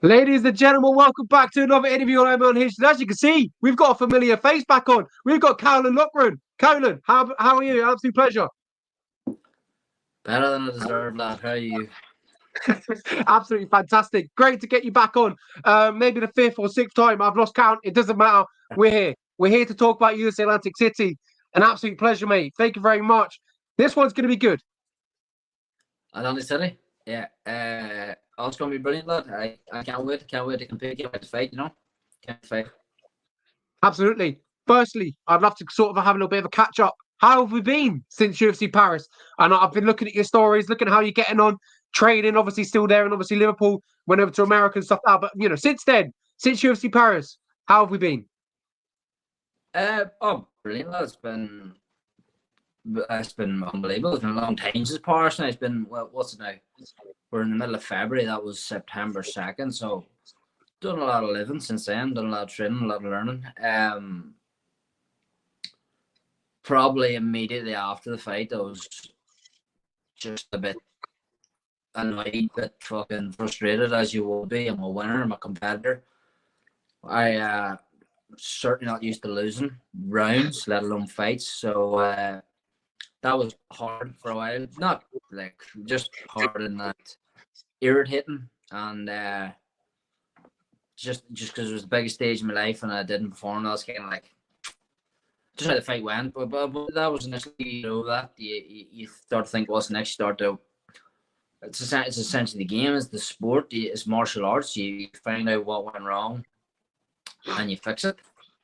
Ladies and gentlemen, welcome back to another interview on mmaunhinged. And as you can see, we've got a familiar face back on. We've got Caolan Loughran. Caolan, how are you? Absolute pleasure. Better than I deserve, lad. How are you? Absolutely fantastic. Great to get you back on. Maybe the fifth or sixth time. I've lost count. It doesn't matter. We're here. We're here to talk about UFC Atlantic City. An absolute pleasure, mate. Thank you very much. This one's going to be good. Atlantic City? Yeah. Oh, it's going to be brilliant, lad. I can't wait. Can't wait to compete. Can't wait to fight, Can't fight. Absolutely. Firstly, I'd love to sort of have a little bit of a catch up. How have we been since UFC Paris? And I've been looking at your stories, looking at how you're getting on, training, obviously still there, and obviously Liverpool went over to America and stuff now. But since then, since UFC Paris, how have we been? Brilliant, lad. It's been unbelievable. It's been a long time since Paris now. It's been, well, what's it now? We're in the middle of February. That was September 2nd. So done a lot of living since then, done a lot of training, a lot of learning. Probably immediately after the fight, I was just a bit annoyed, a bit fucking frustrated, as you will be. I'm a winner, I'm a competitor. I certainly not used to losing rounds, let alone fights. So that was hard for a while. Not like just hard in that irritating, and just because it was the biggest stage in my life and I didn't perform, I was kind of like just how the fight went. But that was initially, that you start to think what's next. You start to it's essentially the game, it's the sport, it's martial arts. You find out what went wrong and you fix it.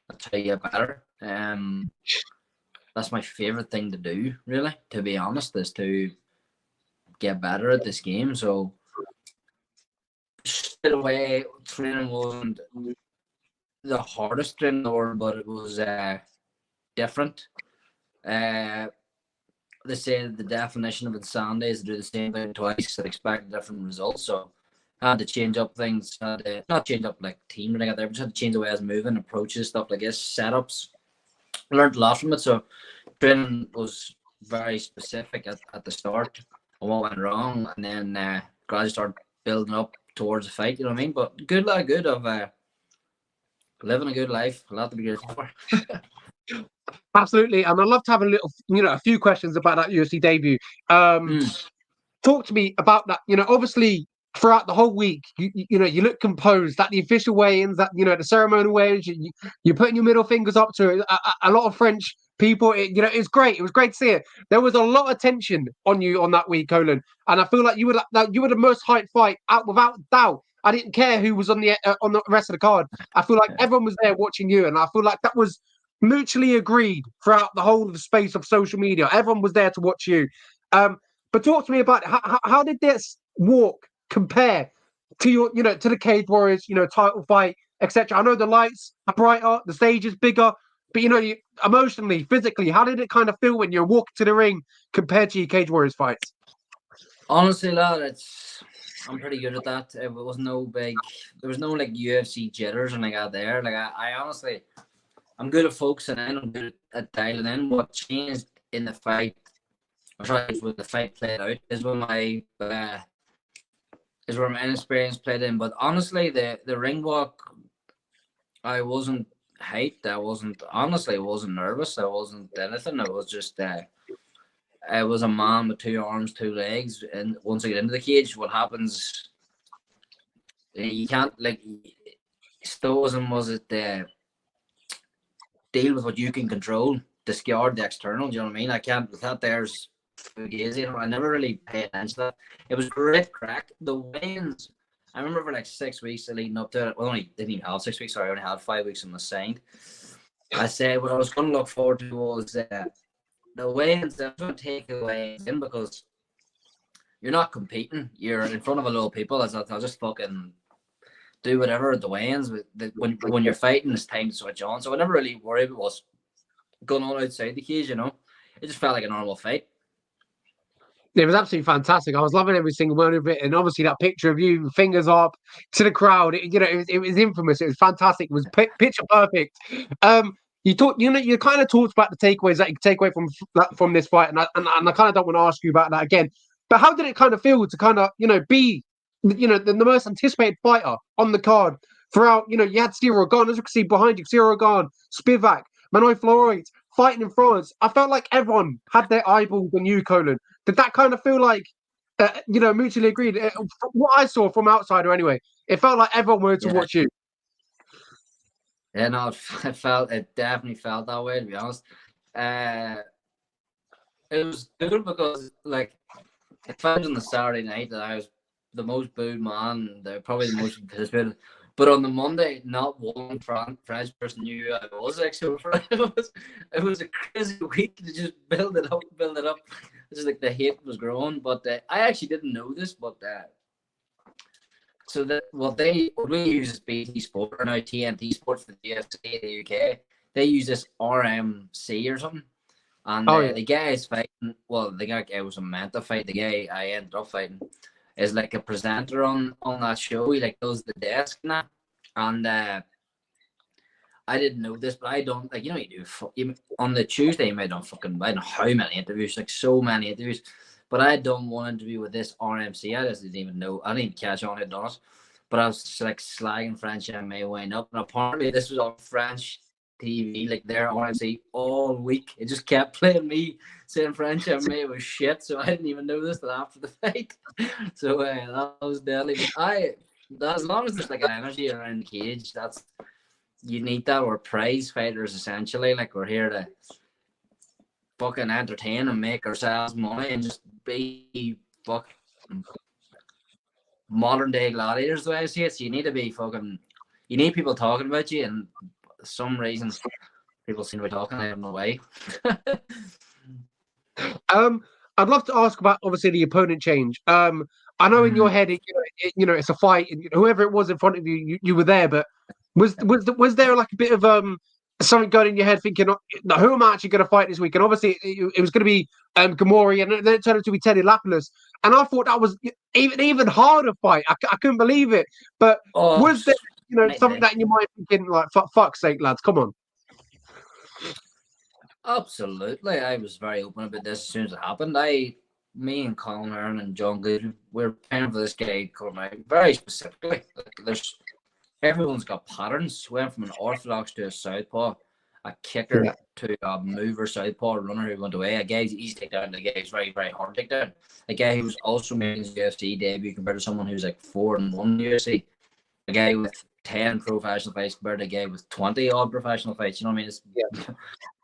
That's how you get better. That's my favorite thing to do, really, to be honest, is to get better at this game. So straight away, training wasn't the hardest training in the world, but it was different. They say the definition of insanity is to do the same thing twice and expect different results. So I had to change up things, not change up like team or anything like that, but just had to change the way I was moving, approaches, stuff like this, setups. I learned a lot from it. So training was very specific at the start on what went wrong, and then gradually started building up towards the fight, you know what I mean? But good of living a good life, a lot to be grateful for. Absolutely, and I'd love to have a few questions about that UFC debut. Talk to me about that. Obviously throughout the whole week, you look composed. At the official weigh-ins, the ceremonial weigh-ins, you're putting your middle fingers up to a lot of French people. It's great. It was great to see it. There was a lot of tension on you on that week, Caolan, and I feel like you were the most hyped fight out without doubt. I didn't care who was on the rest of the card. I feel like everyone was there watching you, and I feel like that was mutually agreed throughout the whole of the space of social media. Everyone was there to watch you. But talk to me about how did this walk compare to your, to the Cage Warriors, title fight, etc. I know the lights are brighter, the stage is bigger, but you emotionally, physically, how did it kind of feel when you're walking to the ring compared to your Cage Warriors fights? Honestly, lad, I'm pretty good at that. There was no like UFC jitters and like that there. Like I honestly, I'm good at focusing in, I'm good at dialing in. What changed in the fight, or sorry, when the fight played out, is when my inexperience played in. But honestly, the ring walk, I wasn't hyped. I wasn't nervous. I wasn't anything. It was just I was a man with two arms, two legs, and once I get into the cage, what happens? You can't like stoicism was it deal with what you can control, discard the external. Do you know what I mean? I can't with that. There's fugazi. I never really paid attention to that. It was great crack. The weigh-ins, I remember for like 6 weeks leading up to it. Well, I didn't even have 6 weeks. Sorry, I only had 5 weeks on the signed. I said what I was going to look forward to was the weigh-ins. I was going to take the weigh-ins in because you're not competing. You're in front of a lot of people. I'll just fucking do whatever at the weigh-ins. When you're fighting, it's time to switch on. So I never really worried about what's going on outside the cage. It just felt like a normal fight. It was absolutely fantastic. I was loving every single moment of it, and obviously that picture of you, fingers up to the crowd. It was infamous. It was fantastic. It was picture perfect. You kind of talked about the takeaways that you could take away from this fight, and I kind of don't want to ask you about that again. But how did it kind of feel to kind of be the most anticipated fighter on the card throughout. You had Cyril Gane, as you can see behind you, Cyril Gane, Spivak, Manuel Flores fighting in France. I felt like everyone had their eyeballs on you, Caolan. Did that kind of feel like, mutually agreed? From what I saw from outsider, anyway, it felt like everyone wanted to Yeah. watch you. Yeah, no, it definitely felt that way, to be honest. It was good because, like, it felt on the Saturday night that I was the most booed man, probably the most anticipated. But on the Monday, not one French person knew who I was. Like, so it was a crazy week to just build it up. It's just like the hate was growing. But I actually didn't know this, but so that what we use is BT Sport or now TNT Sport for the UFC in the UK. They use this RMC or something. And the guy is fighting. Well, the guy I was meant to fight. The guy I ended up fighting is like a presenter on that show. He like does the desk and that. And I didn't know this, but I don't like, you do on the Tuesday. You might not I don't know how many interviews, like so many interviews. But I had done one interview with this RMC. I just didn't even know. I didn't catch on it, honest. But I was just like slagging French MMA weighing up, and apparently this was on French TV, like their RMC all week. It just kept playing me saying French MMA was shit, so I didn't even know this till after the fight. So that was deadly. But as long as there's like an energy around the cage, you need that. We're prize fighters essentially. Like we're here to fucking entertain and make ourselves money and just be fucking modern day gladiators, the way I see it. So you need to be you need people talking about you, and for some reason people seem to be talking. I don't know why. I'd love to ask about obviously the opponent change. I know in your head, it's a fight. Whoever it was in front of you, you were there. But was there like a bit of something going in your head, thinking, no, who am I actually going to fight this week? And obviously it was going to be Gamori, and then it turned out to be Teddy Lapillus. And I thought that was even harder fight. I couldn't believe it. But was there something that in your mind thinking like, fuck's sake, lads, come on? Absolutely. I was very open about this as soon as it happened. Me and Caolan Loughran and John Good, we're paying for this guy coming out very specifically. Like, everyone's got patterns. Went from an orthodox to a southpaw, a kicker to a mover southpaw, a runner who went away. A guy easy to take down, a guy who's very, very hard to take down. A guy who's also making his UFC debut compared to someone who's like 4-1 UFC. A guy with 10 professional fights compared to a guy with 20 odd professional fights. You know what I mean? It's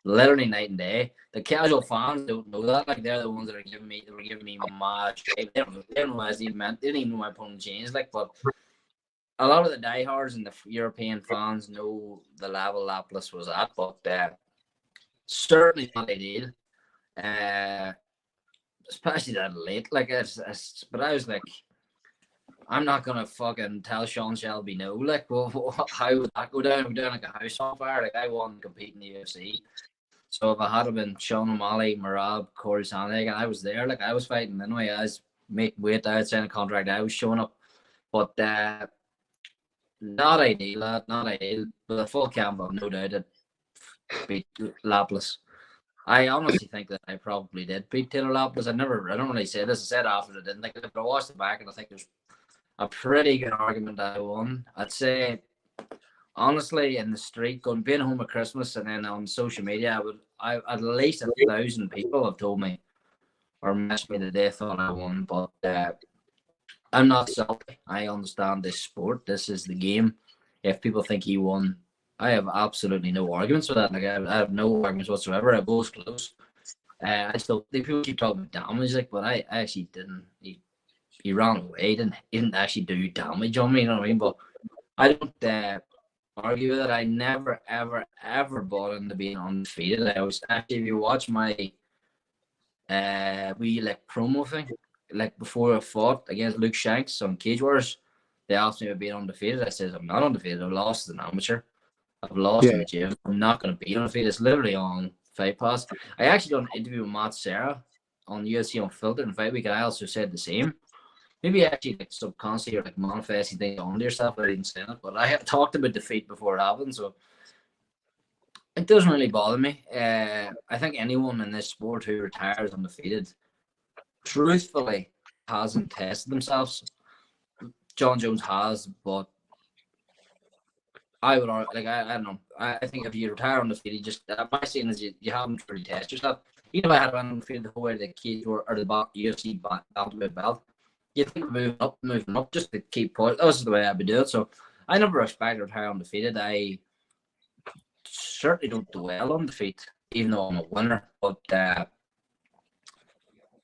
literally night and day. The casual fans don't know that. Like, they're the ones that were giving me mad shape. They don't know what I even meant. They didn't even know my opponent changed. Like, but a lot of the diehards and the European fans know the level Lapillus was at, but certainly not ideal. Especially that late. Like, but I was like, I'm not gonna fucking tell Sean Shelby no. Like, well, how would that go down? We're down like a house on fire. Like, I want to compete in the UFC. So if I had been Sean O'Malley, Marab, Corey Sandhagen, I was there. Like, I was fighting anyway. I was making weight. I had signed a contract. I was showing up, but not ideal. Not ideal. But a full camp, I've no doubt it beat Lapillus. I honestly think that I probably did beat Taylor Lapillus. I don't really say this. I said after I didn't think it, but I watched it back and I think there's a pretty good argument that I won. I'd say, honestly, in the street, being home at Christmas and then on social media, at least 1,000 people have told me or messaged me that they thought I won. But I'm not salty. I understand this sport. This is the game. If people think he won, I have absolutely no arguments with that. Like, I have no arguments whatsoever. I was close. I still think people keep talking about damage, like, but I actually didn't. He ran away. He didn't actually do damage on me. You know what I mean? But I don't argue with it. I never, ever, ever bought into being undefeated. I was actually, if you watch my promo thing, like before I fought against Luke Shanks on Cage Wars, they asked me about being undefeated. I said, I'm not undefeated. I've lost as an amateur. I've lost in the gym. I'm not going to be undefeated. It's literally on Fight Pass. I actually done an interview with Matt Serra on UFC Unfiltered in Fight Week, and I also said the same. Maybe actually like subconsciously or like manifesting things onto yourself. I didn't say it, but I have talked about defeat before it happened, so it doesn't really bother me. I think anyone in this sport who retires undefeated, truthfully, hasn't tested themselves. John Jones has, but I would like I don't know. I think if you retire undefeated, just my saying is you haven't really tested yourself. Even if I had run undefeated the whole way the cage or the UFC bantamweight belt, you think moving up just to keep put. That was the way I'd be doing it. So I never expect to retire undefeated. I certainly don't dwell on defeat, even though I'm a winner. But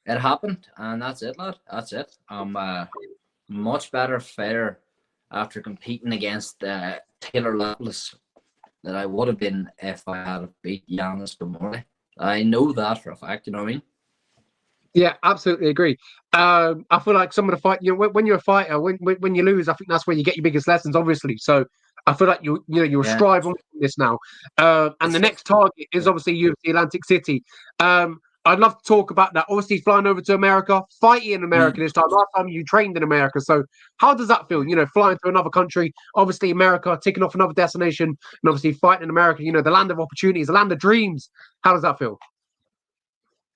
it happened, and that's it, lad. That's it. I'm a much better fighter after competing against Taylor Lapillus that I would have been if I had beat Giannis Gamorre. I know that for a fact, you know what I mean? Yeah, absolutely agree. I feel like some of the fight, when you're a fighter, when you lose, I think that's where you get your biggest lessons, obviously. So I feel like you'll strive on this now. And the next target is obviously UFC Atlantic City. I'd love to talk about that. Obviously, flying over to America, fighting in America this time. Last time you trained in America. So how does that feel? Flying to another country, obviously America, ticking off another destination, and obviously fighting in America, the land of opportunities, the land of dreams. How does that feel?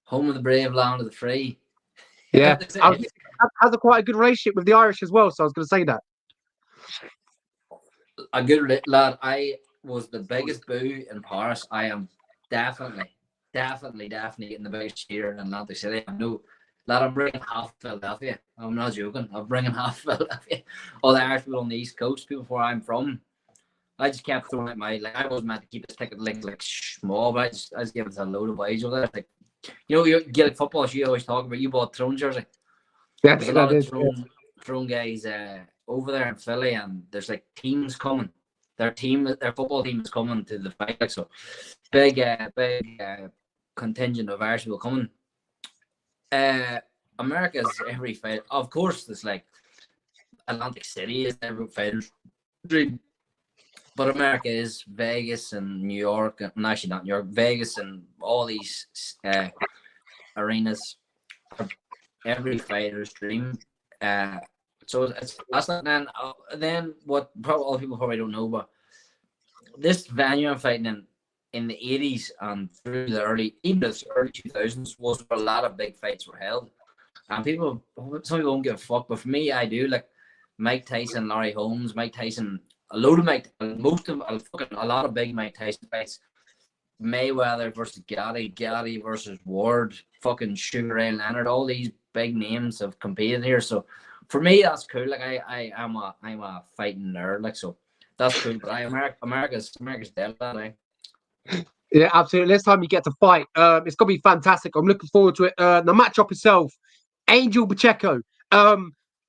Home of the brave, land of the free. Yeah, has quite a good relationship with the Irish as well. So I was going to say that. A good lad. I was the biggest boo in Paris. I am definitely getting the biggest cheer in Atlantic City. I know, lad, I'm bringing half Philadelphia. I'm not joking. I'm bringing half Philadelphia. All the Irish people on the East Coast, people where I'm from. I just kept throwing out I wasn't meant to keep this ticket link small, but I just gave it a load of wage over there. Like, you Gaelic football, you always talk about. You bought Throne jersey. Yeah, there's a lot of Throne guys over there in Philly, and there's teams coming. Their football team is coming to the fight. So big contingent of Irish people coming. America's every fight. Of course, there's Atlantic City is every fighter's dream. But America is Vegas and New York, and actually not New York, Vegas and all these arenas are every fighter's dream. So that's not then what probably all people probably don't know, but this venue I'm fighting in the 80s and through the early 2000s was where a lot of big fights were held. And some people don't give a fuck, but for me, I do. Mike Tyson, Larry Holmes, Mike Tyson, a lot of big Mike Tyson fights. Mayweather versus Gatti versus Ward, fucking Sugar Ray Leonard, all these big names have competed here. So for me, that's cool. I'm a fighting nerd. So that's cool. But America's dead, man. Yeah, absolutely. Next time you get to fight, it's gonna be fantastic. I'm looking forward to it. The matchup itself, Angel Pacheco.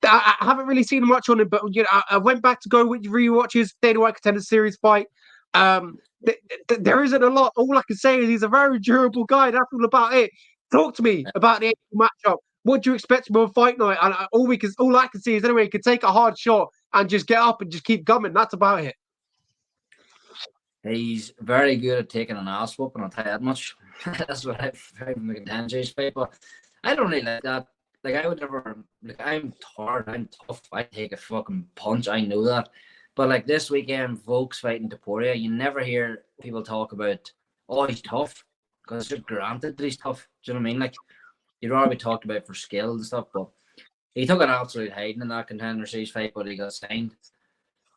I haven't really seen much on him, but I went back to go with rewatches Dana White Contender Series fight. There isn't a lot. All I can say is he's a very durable guy. That's all about it. Talk to me about the matchup. What do you expect from a fight night? And all I can see is anyway, he can take a hard shot and just get up and just keep coming. That's about it. He's very good at taking an ass whooping, I'll tell you that much. That's what I've heard from the Contender fight, but I don't really like that. I would never, I'm hard, I'm tough, I take a fucking punch, I know that. But this weekend, Volk's fighting Topuria, you never hear people talk about, oh, he's tough, because it's just granted that he's tough. Do you know what I mean? You'd rather be talked about for skill and stuff, but he took an absolute hiding in that Contender Series fight, but he got signed.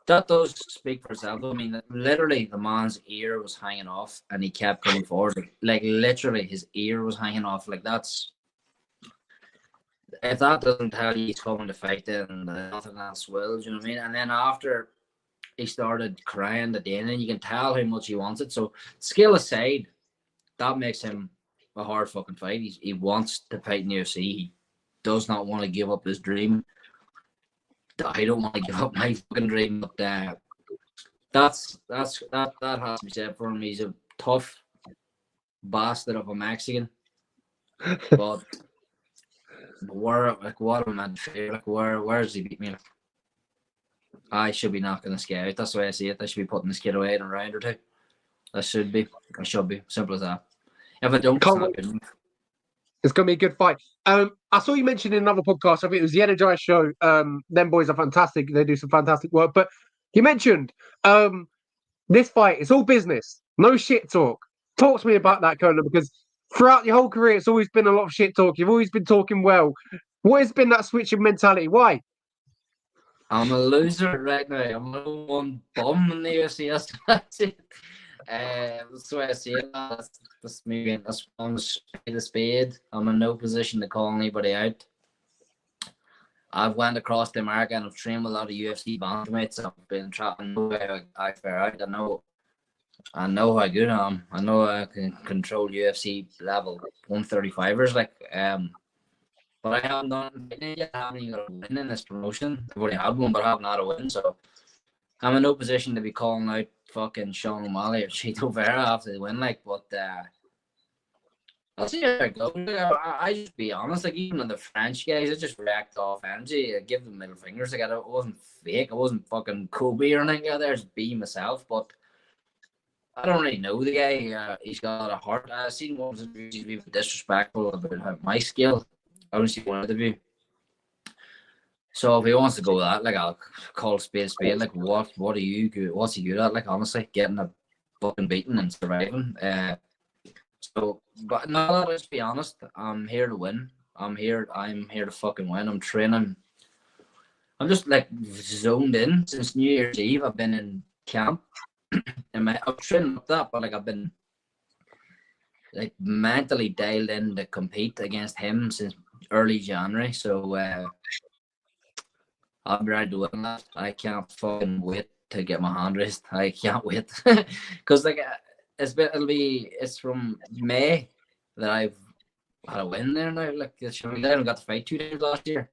That does speak for itself. I mean, literally, the man's ear was hanging off, and he kept coming forward. Literally, his ear was hanging off. That's... If that doesn't tell you he's coming to fight, then nothing else will. Do you know what I mean? And then after he started crying at the end, and you can tell how much he wants it. So, skill aside, that makes him a hard fucking fight. He wants to fight in the UFC. He does not want to give up his dream. I don't want to give up my fucking dream, but that has to be said for him. He's a tough bastard of a Mexican, but what am I meant to feel? Where does he beat me? I should be knocking this guy out. That's the way I see it. I should be putting this kid away in a round or two. I should be. Simple as that. If I don't, it's not good enough. It's going to be a good fight. I saw you mentioned in another podcast, I think it was the Energize show. Them boys are fantastic. They do some fantastic work. But you mentioned this fight, it's all business. No shit talk. Talk to me about that, Caolan, because throughout your whole career, it's always been a lot of shit talk. You've always been talking well. What has been that switch in mentality? Why? I'm a loser right now. I'm a one bum in the UFC. That's it. That's the way I see it. That's me being this one spade a spade. I'm in no position to call anybody out. I've went across to America and I've trained with a lot of UFC bantamweights. I've been trying to know how I fare out. I know how good I am. I know I can control UFC level 135ers. But I haven't done it yet. I haven't even got a win in this promotion. I've already had one, but I haven't had a win. So I'm in no position to be calling out fucking Sean O'Malley or Chito Vera after the win. But I'll see how it goes. I just be honest. Even the French guys, I just react off energy. I give them middle fingers. I wasn't fake. I wasn't fucking Kobe or anything. I just be myself. But I don't really know the guy. He's got a heart. I've seen one of his interviews be disrespectful about my skill. I only see one interview. So if he wants to go that, I'll call spade a spade. What are you good? What's he good at? Honestly, getting a fucking beaten and surviving. But no, let's be honest. I'm here to win. I'm here to fucking win. I'm training. I'm just zoned in since New Year's Eve. I've been in camp, and I'm training up that, but I've been mentally dialed in to compete against him since early January. So I'm ready to win that. I can't fucking wait to get my hand raised. I can't wait because it's from May that I've had a win there now. I only got to fight 2 days last year.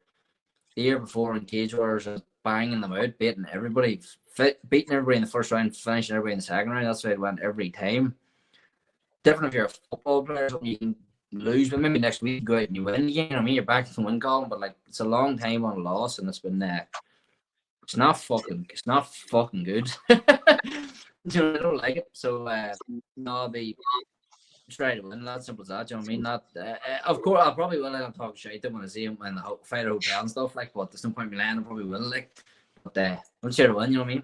The year before in Cage Warriors, I was banging them out, beating everybody in the first round, finishing everybody in the second round. That's the way it went every time. Different if you're a football player, you can lose, but maybe next week you go out and you win again. You're back to the win column, but it's a long time on a loss, and it's been it's not fucking good. I don't like it. So I'll be trying to win. That's simple as that. You know what I mean? Not of course I probably will. I'll talk shit when I see him in the fighter hotel and stuff. But there's no point in me lying. I probably will. But I'm sure to win. You know what I mean?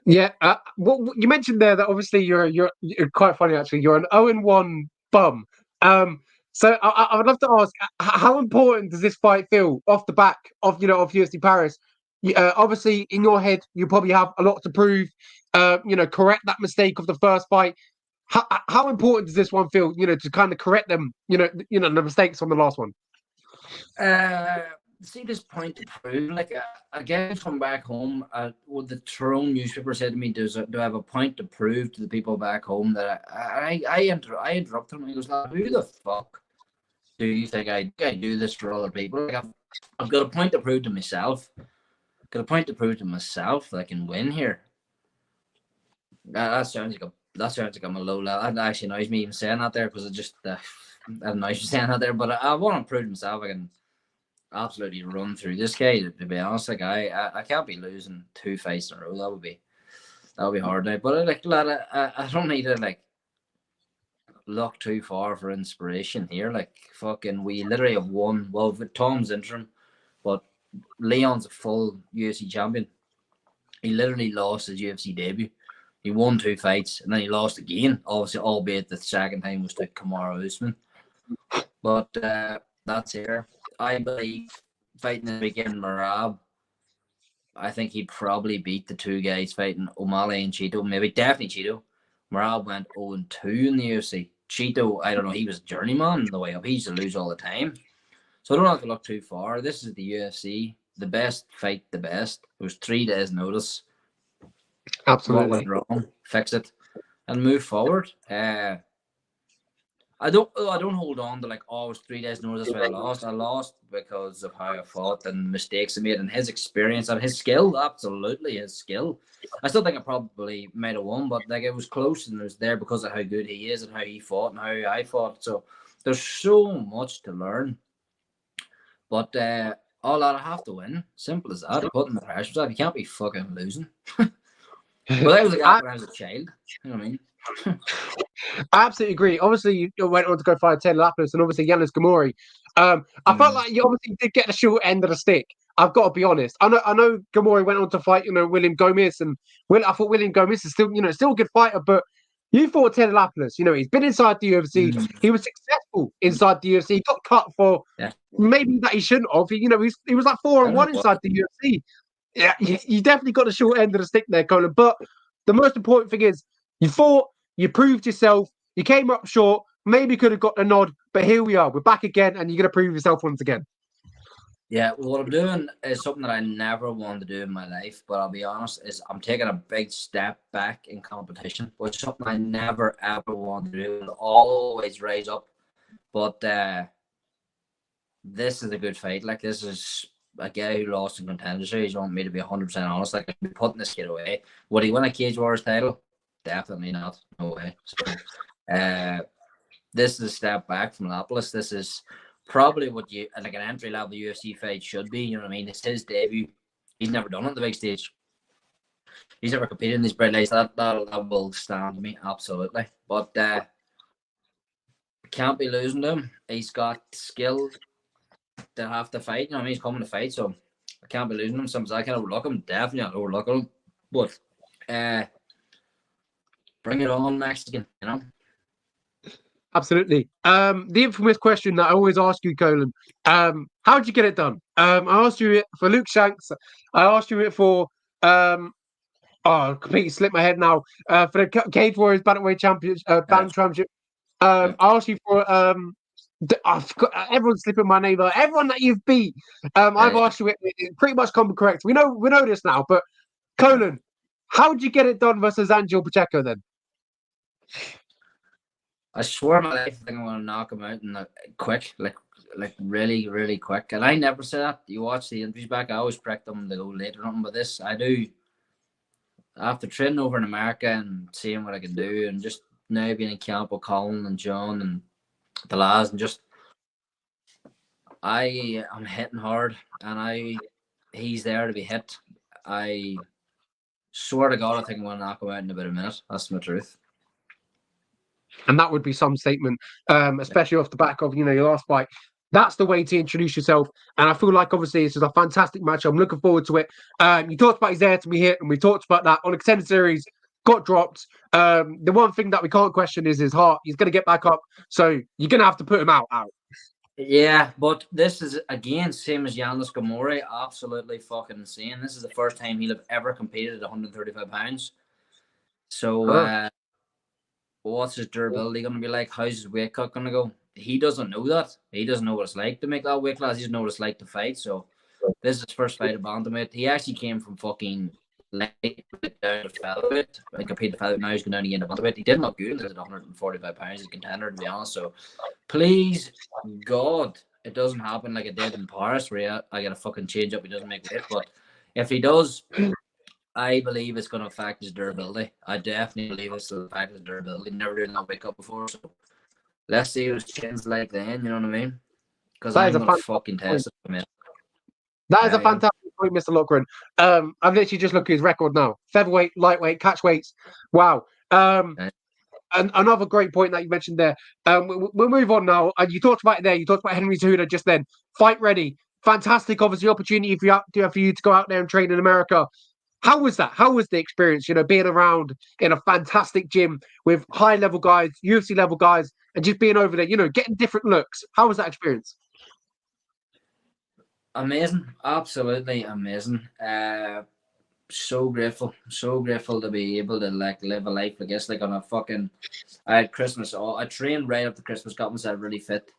Yeah. What you mentioned there that obviously you're quite funny actually. You're an 0-1 bum. So I would love to ask, how important does this fight feel off the back of UFC Paris? Obviously, in your head, you probably have a lot to prove. Correct that mistake of the first fight. How important does this one feel? To kind of correct them. The mistakes from the last one. See this point to prove. Again, from back home, what the Tyrone newspaper said to me, do I have a point to prove to the people back home that I interrupted him. He goes, who the fuck do you think I do this for other people? I've got a point to prove to myself. Got a point to prove to myself that I can win here. That sounds like I'm a low level. That actually annoys me even saying that there because it just annoys me saying that there. But I want to prove to myself I can absolutely run through this guy. To be honest, I can't be losing 2 fights in a row. That would be hard now. But I don't need to look too far for inspiration here. We literally have won. Well, Tom's interim, but Leon's a full UFC champion. He literally lost his UFC debut. He won 2 fights and then he lost again. Obviously, albeit the second time was to Kamaru Usman. But that's here. I believe fighting this weekend, Merab, I think he'd probably beat the 2 guys fighting O'Malley and Chito. Maybe definitely Chito. Merab went 0-2 in the UFC. Chito, I don't know, he was a journeyman on the way up. He used to lose all the time. So I don't have to look too far. This is the UFC. The best fight the best. It was 3 days notice. Absolutely. What went wrong? Fix it and move forward. I don't hold on to it was 3 days notice why I lost. I lost because of how I fought and mistakes I made and his experience and his skill. Absolutely, his skill. I still think I probably might have won, but it was close and it was there because of how good he is and how he fought and how I fought. So there's so much to learn. But all that I have to win. Simple as that. Putting the pressure on. You can't be fucking losing. Well, I was when I was a child. You know what I mean? I absolutely agree. Obviously, you went on to go fight Taylor Lapis and obviously Yanis Gamori. I felt like you obviously did get the short end of the stick. I've got to be honest. I know Gamori went on to fight, William Gomez, and I thought William Gomez is still a good fighter, but you fought Taylor Lapis. He's been inside the UFC. He was successful inside the UFC. He got cut for maybe that he shouldn't have. He was 4-1 inside the UFC. Yeah, you definitely got the short end of the stick there, Caolan. But the most important thing is you fought, you proved yourself, you came up short, maybe could have got the nod, but here we are. We're back again, and you're going to prove yourself once again. Yeah, what I'm doing is something that I never wanted to do in my life, but I'll be honest, is I'm taking a big step back in competition, which is something I never ever wanted to do. I'll always rise up. But this is a good fight. Like, this is a guy who lost in Contender Series. You want me to be 100% honest? Like, I'd be putting this kid away. Would he win a Cage Warriors title? Definitely not. No way. So, this is a step back from Annapolis. This is probably what you like an entry level UFC fight should be. You know what I mean? It's his debut. He's never done it on the big stage. He's never competed in these bright lights. That will stand me absolutely. But can't be losing to him. He's got skill to have to fight. You know what I mean? He's coming to fight, so I can't be losing him. Sometimes I can overlook him. Definitely not overlook him. But bring it on, Mexican, you know? Absolutely. The infamous question that I always ask you, Caolan, how'd you get it done? I asked you it for Luke Shanks. I asked you it for completely slipped my head now. For the Cage Warriors Bantamweight Championship. I asked you for everyone's slipping my name. Everyone that you've beat. I've asked you it pretty much come correct. We know this now, but Caolan, how'd you get it done versus Angel Pacheco then? I swear my life I think I'm gonna knock him out and quick, like really, really quick. And I never say that. You watch the interviews back, I always predict them to go late or nothing. But this I do after training over in America and seeing what I can do and just now being in camp with Colin and John and the lads and just I'm hitting hard and he's there to be hit. I swear to God I think I'm gonna knock him out in about a minute. That's my truth. And that would be some statement, especially off the back of your last fight. That's the way to introduce yourself. And I feel like obviously this is a fantastic match. I'm looking forward to it. You talked about he's there to be hit, and we talked about that on extended series. Got dropped. The one thing that we can't question is his heart. He's going to get back up, so you're going to have to put him out. Yeah, but this is again same as Yannis Gamore. Absolutely fucking insane. This is the first time he'll have ever competed at 135 pounds. So what's his durability going to be like? How's his weight cut going to go? He doesn't know that. He doesn't know what it's like to make that weight class. He doesn't know what it's like to fight. So this is his first fight at bantamweight. He actually came from fucking light down to featherweight and competed featherweight. Now he's going down again to bantamweight. He didn't look good at 145 pounds. He's a contender, to be honest. So please, God, it doesn't happen like it did in Paris where I got to fucking change up. He doesn't make weight. But if he does, I believe it's going to affect his durability. I definitely believe it's going to affect his durability. Never doing that wake up before, so let's see what his chin's like then. You know what I mean? Because I'm going to fucking test it, man. That is a fantastic point, Mr. Loughran. I've literally just looked at his record now: featherweight, lightweight, catch weights. Wow. And another great point that you mentioned there. We'll move on now. And you talked about it there. You talked about Henry Cejudo just then. Fight ready. Fantastic, obviously, opportunity for you to go out there and train in America. How was that? How was the experience, being around in a fantastic gym with high-level guys, UFC-level guys, and just being over there, getting different looks? How was that experience? Amazing. Absolutely amazing. So grateful to be able to live a life like this. Like on a fucking, I had Christmas off. I trained right up to Christmas, got myself really fit.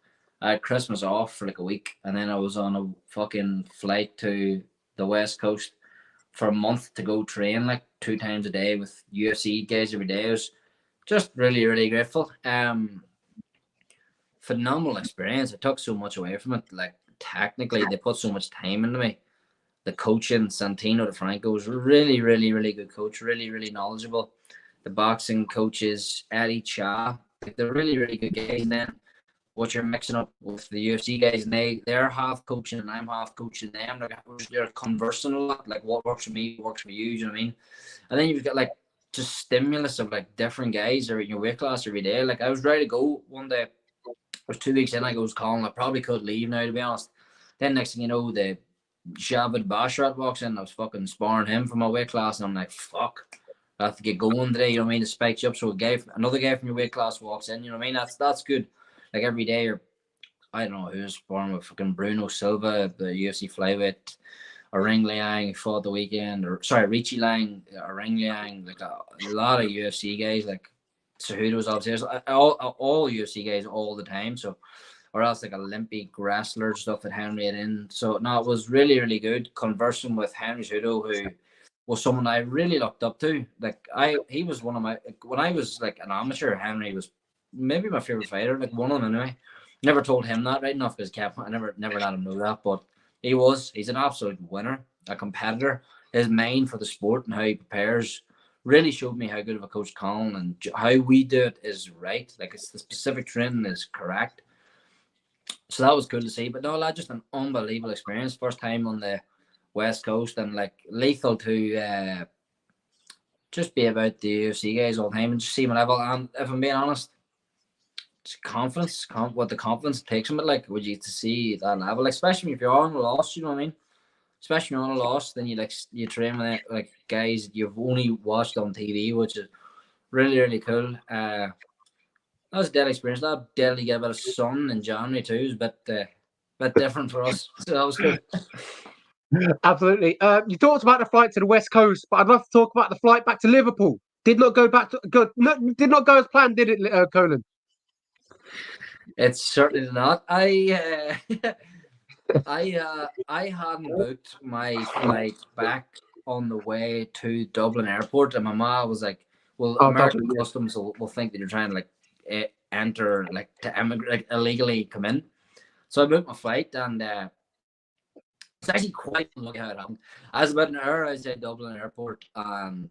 I had Christmas off for like a week, and then I was on a fucking flight to the West Coast for a month to go train like 2 times a day with UFC guys every day. I was just really, really grateful. Phenomenal experience. I took so much away from it. Like technically, they put so much time into me. The coaching, Santino DeFranco was really, really, really good coach. Really, really knowledgeable. The boxing coaches, Eddie Cha, like they're really, really good guys. And then what you're mixing up with the UFC guys, and they're half coaching and I'm half coaching them. They're conversing a lot, like what works for me works for you. You know what I mean? And then you've got like just stimulus of like different guys are in your weight class every day. Like I was ready to go one day. It was 2 weeks in. I goes, Colin, I probably could leave now, to be honest. Then next thing you know, the Javid Basharat walks in. I was fucking sparring him for my weight class, and I'm like, fuck. I have to get going today, you know what I mean? To spike you up. So another guy from your weight class walks in, you know what I mean? That's good. Like every day, I don't know who's sparring with fucking Bruno Silva, the UFC flyweight. Ring Liang who fought the weekend, or sorry, Richie Lang, or Ring Liang, like a lot of UFC guys, like Cejudo was obviously all UFC guys all the time. So, or else like Olympic wrestler stuff that Henry had in. So no, it was really, really good conversing with Henry Cejudo, who was someone I really looked up to. Like he was one of my, when I was like an amateur, Henry was maybe my favorite fighter, like one of them anyway. Never told him that right enough because I never let him know that, but he's an absolute winner, a competitor. His mind for the sport and how he prepares really showed me how good of a coach Caolan, and how we do it is right. Like it's the specific training is correct. So that was cool to see. But no, lad, just an unbelievable experience. First time on the West Coast, and like lethal to just be about the UFC guys all the time and just see my level. And if I'm being honest, it's confidence, what the confidence takes them. But like, would you to see that level, especially if you're on a loss, you know what I mean? Especially on a loss, then you train with like guys you've only watched on TV, which is really, really cool. That was a dead experience. That deadly get a bit of sun in January too. It was a bit different for us. So that was cool. Absolutely. You talked about the flight to the West Coast, but I'd love to talk about the flight back to Liverpool. Did not go did not go as planned, did it, Caolan? It's certainly not. I hadn't booked my flight back on the way to Dublin Airport, and my mom was like, "Well, American Dublin, yeah. customs will think that you're trying to like enter, like to emigrate, like illegally come in." So I booked my flight, and it's actually quite unlucky how it happened. I was about an hour outside Dublin Airport, and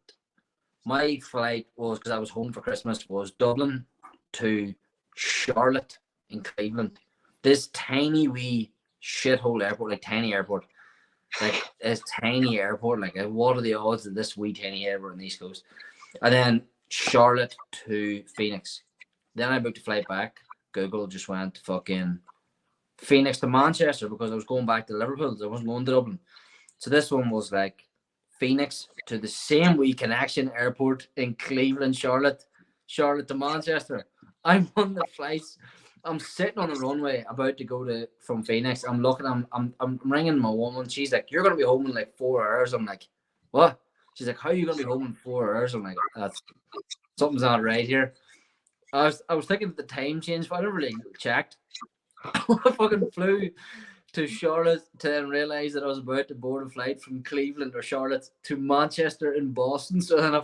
my flight was, because I was home for Christmas, was Dublin to Charlotte in Cleveland. This tiny wee shithole airport, like tiny airport, like this tiny airport. Like, what are the odds of this wee tiny airport on the East Coast? And then Charlotte to Phoenix. Then I booked a flight back. Google just went fucking Phoenix to Manchester, because I was going back to Liverpool. I wasn't going to Dublin. So this one was like Phoenix to the same wee connection airport in Cleveland, Charlotte to Manchester. I'm on the flights. I'm sitting on the runway about to go from Phoenix. I'm looking, I'm ringing my woman. She's like, "You're gonna be home in like 4 hours." I'm like, "What?" She's like, "How are you gonna be home in 4 hours?" I'm like, something's not right here. I was thinking of the time change, but I never really checked. I fucking flew to Charlotte to then realize that I was about to board a flight from Cleveland or Charlotte to Manchester in Boston. So then I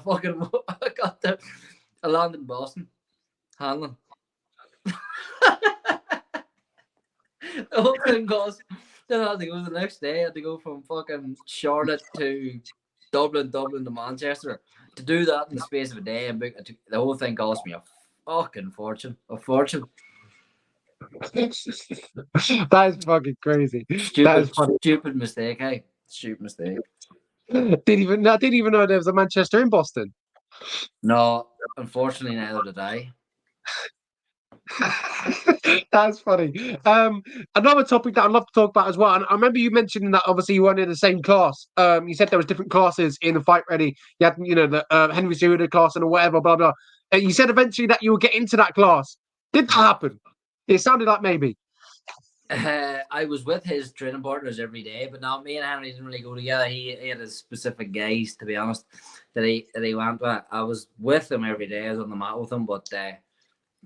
got there. I landed in Boston, Hanlon. The whole thing goes. Then I had to go the next day. I had to go from fucking Charlotte to Dublin to Manchester. To do that in the space of a day, and the whole thing cost me a fucking fortune. A fortune. That is fucking crazy. Stupid mistake, hey? Stupid mistake. I didn't even know there was a Manchester in Boston. No, unfortunately, neither did I. That's funny. Another topic that I'd love to talk about as well, and I remember you mentioning that obviously you weren't in the same class. You said there was different classes in the Fight Ready. You had, the Henry Cejudo class and whatever, blah blah. And you said eventually that you would get into that class. Did that happen? It sounded like maybe. I was with his training partners every day, but not me and Henry didn't really go together. He had his specific guys, to be honest, that he went with. I was with him every day. I was on the mat with him, but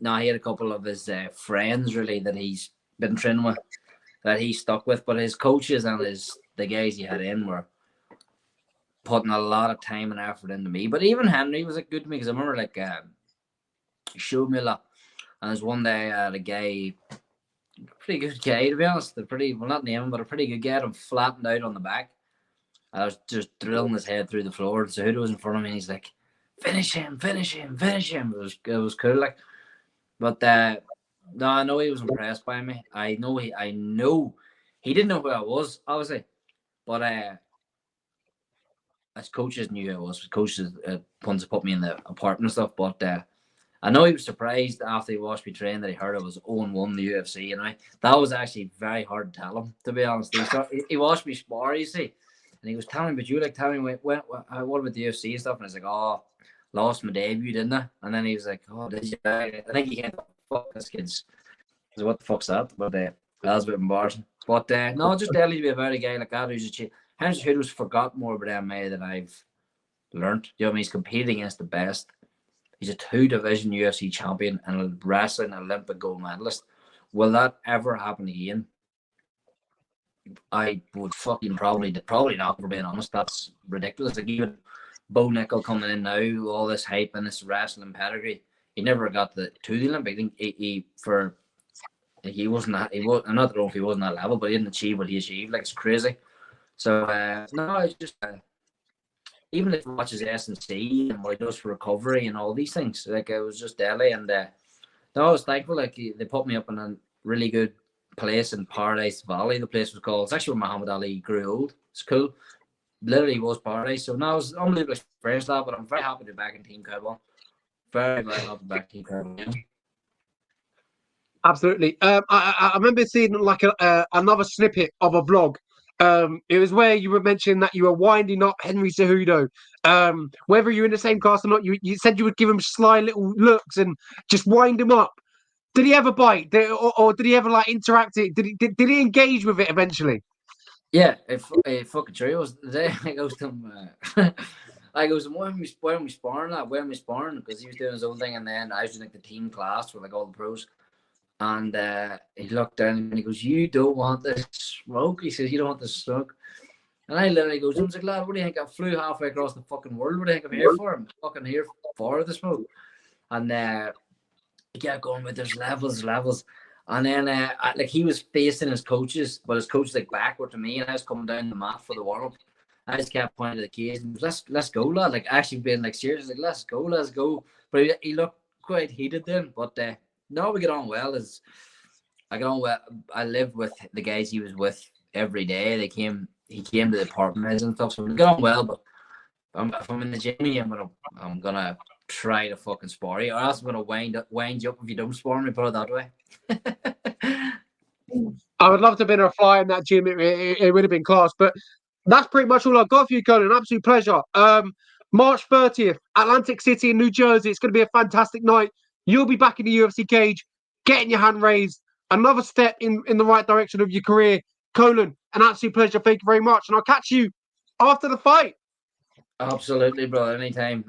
no, he had a couple of his friends really that he's been training with, that he stuck with. But his coaches and the guys he had in were putting a lot of time and effort into me. But even Henry was good to me, because I remember he showed me a lot. And there's one day I had a guy, pretty good guy to be honest, not name him, but a pretty good guy, and flattened out on the back. I was just drilling his head through the floor. So Cejudo was in front of me, and he's like, finish him. It was cool, like. But no, I know he was impressed by me. I know he didn't know who I was, obviously, but his coaches knew who I was. His coaches once put me in the apartment and stuff. But I know he was surprised after he watched me train that he heard I was 0-1 in the UFC. And that was actually very hard to tell him, to be honest. He watched me spar, you see, and he was telling me, "But you tell me what about the UFC and stuff?" And I was like, "Oh, lost my debut, didn't I?" And then he was like, "Oh, did you?" I think he can't fuck this kid's. What the fuck's that? But that was a bit embarrassing. But no, just definitely be about a guy like that who's Henry Cejudo's forgot more about MMA than I've learned. You know what I mean? He's competed against the best. He's a 2-division UFC champion and a wrestling Olympic gold medalist. Will that ever happen again? I would fucking probably not, for being honest. That's ridiculous. Like, even Bo Nickel coming in now, all this hype and this wrestling pedigree, he never got to the Olympic. I think he wasn't that. I'm not know if he wasn't that level, but he didn't achieve what he achieved. Like, it's crazy. So no, it's just even if he watches S&C and what he does for recovery and all these things, like, it was just deadly. And no, I was thankful. Like, they put me up in a really good place in Paradise Valley. The place was called. It's actually where Muhammad Ali grew old. It's cool. Literally was paradise. So now it's unbelievable experience that, but I'm very happy to be back in Team Caolan. Very, very happy to be back in Team Caolan. Absolutely. I remember seeing like another snippet of a vlog. It was where you were mentioning that you were winding up Henry Cejudo. Whether you're in the same cast or not, you said you would give him sly little looks and just wind him up. Did he ever bite? Or did he ever like interact it? Did he engage with it eventually? Yeah, it fucking true. It was the day I goes to him. I goes, when we sparring that? When we sparring? Because he was doing his own thing, and then I was doing like the team class with like all the pros. And he looked down and he goes, "You don't want this smoke." He says, "You don't want this smoke." And I literally goes, "I was like, lad, what do you think? I flew halfway across the fucking world. What do you think I'm here for? I'm fucking here for the smoke." And he kept going with there's levels. And then like, he was facing his coaches, but his coach was like backward to me, and I was coming down the mat for the warm up. I just kept pointing to the cage and let's go, lad. Like, actually being like serious, like let's go. But he looked quite heated then. But no, we get on well. I get on well. I lived with the guys he was with every day. He came to the apartments and stuff, so we get on well. But if I'm in the gym, I'm gonna try to fucking spar you, or else I'm gonna wind you up if you don't spar me. Put it that way. I would love to have been a fly in that gym. It would have been class. But that's pretty much all I've got for you, Colin. An absolute pleasure. March 30th, Atlantic City in New Jersey. It's going to be a fantastic night. You'll be back in the UFC cage, getting your hand raised. Another step in the right direction of your career. Caolan, an absolute pleasure. Thank you very much. And I'll catch you after the fight. Absolutely, bro. Anytime.